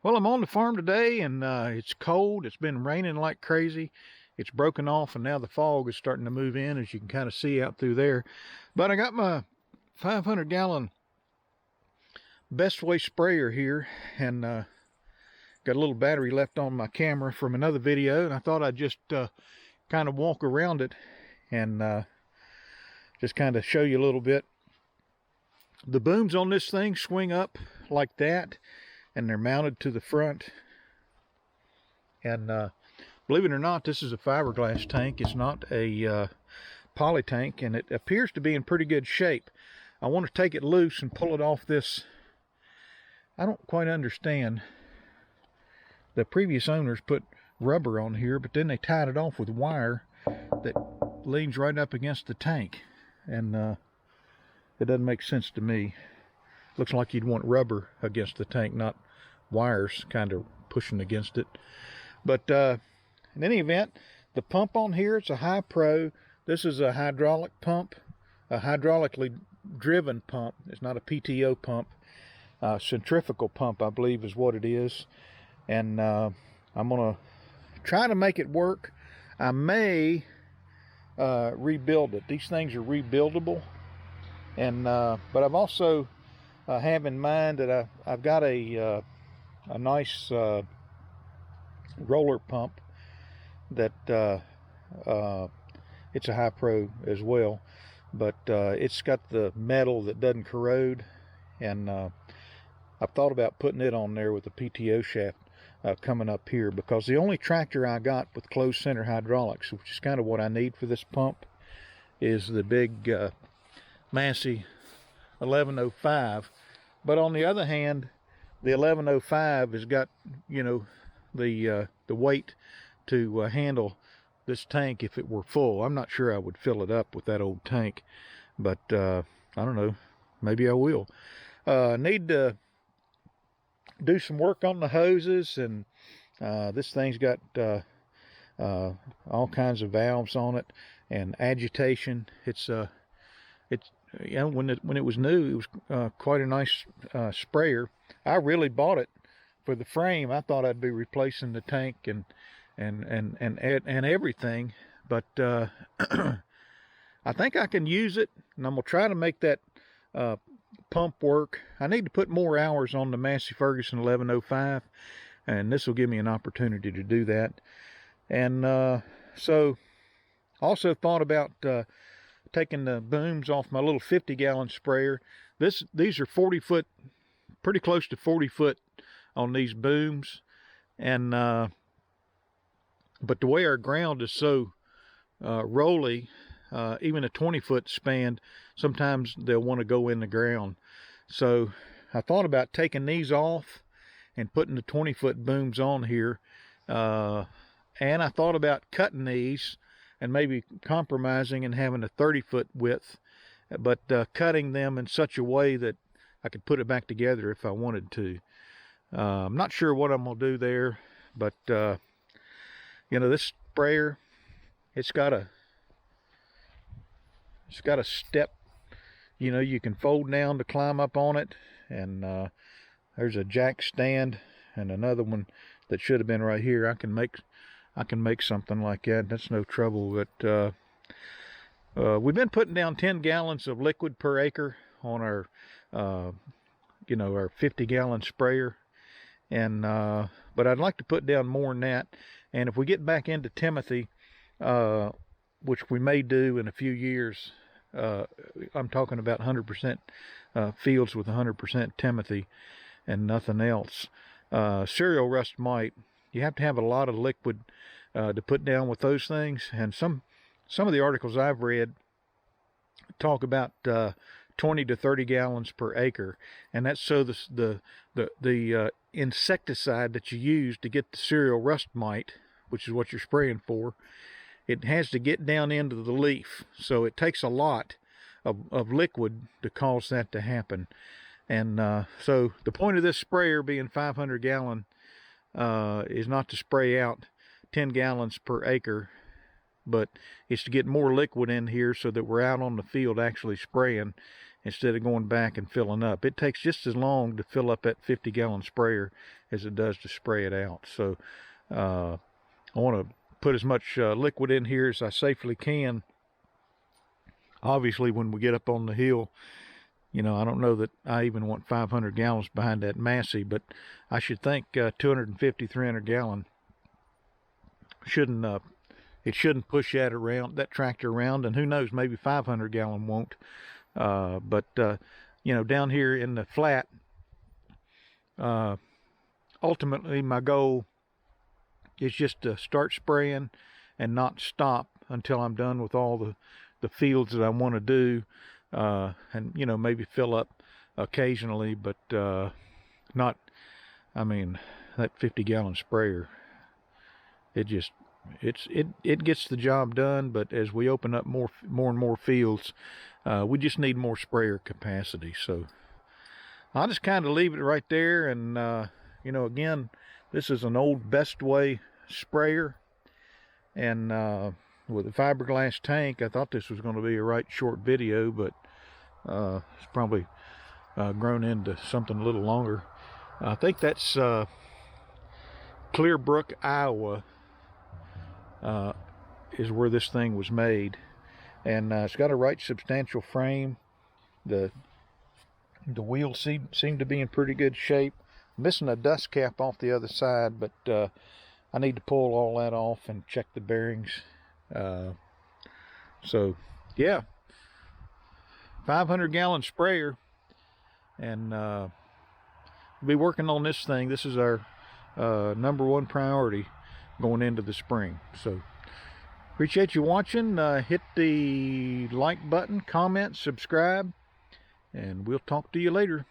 Well, I'm on the farm today, and it's cold. It's been raining like crazy. It's broken off, and now the fog is starting to move in, as you can kind of see out through there. But I got my 500-gallon Best Way sprayer here, and got a little battery left on my camera from another video, and I thought I'd just kind of walk around it and just kind of show you a little bit. The booms on this thing swing up like that, and they're mounted to the front. And believe it or not, this is a fiberglass tank. It's not a poly tank, and it appears to be in pretty good shape. I want to take it loose and pull it off this. I don't quite understand. The previous owners put rubber on here, but then they tied it off with wire that leans right up against the tank, and it doesn't make sense to me. Looks like you'd want rubber against the tank, not wires kind of pushing against it. But in any event, the pump on here, it's a High Pro. This is a hydraulic pump, a hydraulically driven pump. It's not a PTO pump. Centrifugal pump, I believe, is what it is. And I'm going to try to make it work. I may rebuild it. These things are rebuildable. And but I've also have in mind that I've got a nice roller pump that it's a High Pro as well, but it's got the metal that doesn't corrode, and I've thought about putting it on there with the PTO shaft coming up here, because the only tractor I got with closed center hydraulics, which is kind of what I need for this pump, is the big Massey 1105. But on the other hand, the 1105 has got, you know, the weight to handle this tank if it were full. I'm not sure I would fill it up with that old tank, but I don't know, maybe I will. Need to do some work on the hoses, and this thing's got all kinds of valves on it and agitation. It's you know, when it was new, it was quite a nice sprayer. I really bought it for the frame. I thought I'd be replacing the tank and everything, but I think I can use it, and I'm gonna try to make that pump work. I need to put more hours on the Massey Ferguson 1105, and this will give me an opportunity to do that. And so also thought about taking the booms off my little 50-gallon sprayer. These are 40-foot, pretty close to 40-foot on these booms, and but the way our ground is so rolly, even a 20-foot span, sometimes they'll want to go in the ground. So I thought about taking these off and putting the 20-foot booms on here, and I thought about cutting these and maybe compromising and having a 30-foot width, but cutting them in such a way that I could put it back together if I wanted to. I'm not sure what I'm going to do there, but you know, this sprayer, it's got a step, you know, you can fold down to climb up on it, and there's a jack stand and another one that should have been right here. I can make something like that. That's no trouble. But we've been putting down 10 gallons of liquid per acre on our you know, our 50-gallon sprayer, and but I'd like to put down more than that. And if we get back into Timothy, which we may do in a few years, I'm talking about 100% fields with 100% Timothy and nothing else. Cereal rust might. You have to have a lot of liquid to put down with those things, and some of the articles I've read talk about 20 to 30 gallons per acre, and that's so the insecticide that you use to get the cereal rust mite, which is what you're spraying for, it has to get down into the leaf, so it takes a lot of liquid to cause that to happen. And so the point of this sprayer being 500 gallon is not to spray out 10 gallons per acre, but it's to get more liquid in here so that we're out on the field actually spraying, instead of going back and filling up. It takes just as long to fill up that 50-gallon sprayer as it does to spray it out. So I want to put as much liquid in here as I safely can. Obviously, when we get up on the hill, you know, I don't know that I even want 500 gallons behind that Massey, but I should think 250, 300 gallon shouldn't it shouldn't push that tractor around, and who knows, maybe 500 gallon won't. But you know, down here in the flat, ultimately my goal is just to start spraying and not stop until I'm done with all the fields that I want to do, and you know, maybe fill up occasionally, but not. I mean, that 50-gallon sprayer, it gets the job done. But as we open up more and more fields, we just need more sprayer capacity. So I'll just kind of leave it right there. And you know, again, this is an old Best Way sprayer, and with a fiberglass tank. I thought this was going to be a right short video, but it's probably grown into something a little longer. I think that's Clearbrook, Iowa, is where this thing was made, and it's got a right substantial frame. The wheels seem to be in pretty good shape. I'm missing a dust cap off the other side, but I need to pull all that off and check the bearings. So yeah, 500-gallon sprayer, and we'll be working on this thing. This is our number one priority going into the spring. So appreciate you watching. Hit the like button, comment, subscribe, and we'll talk to you later.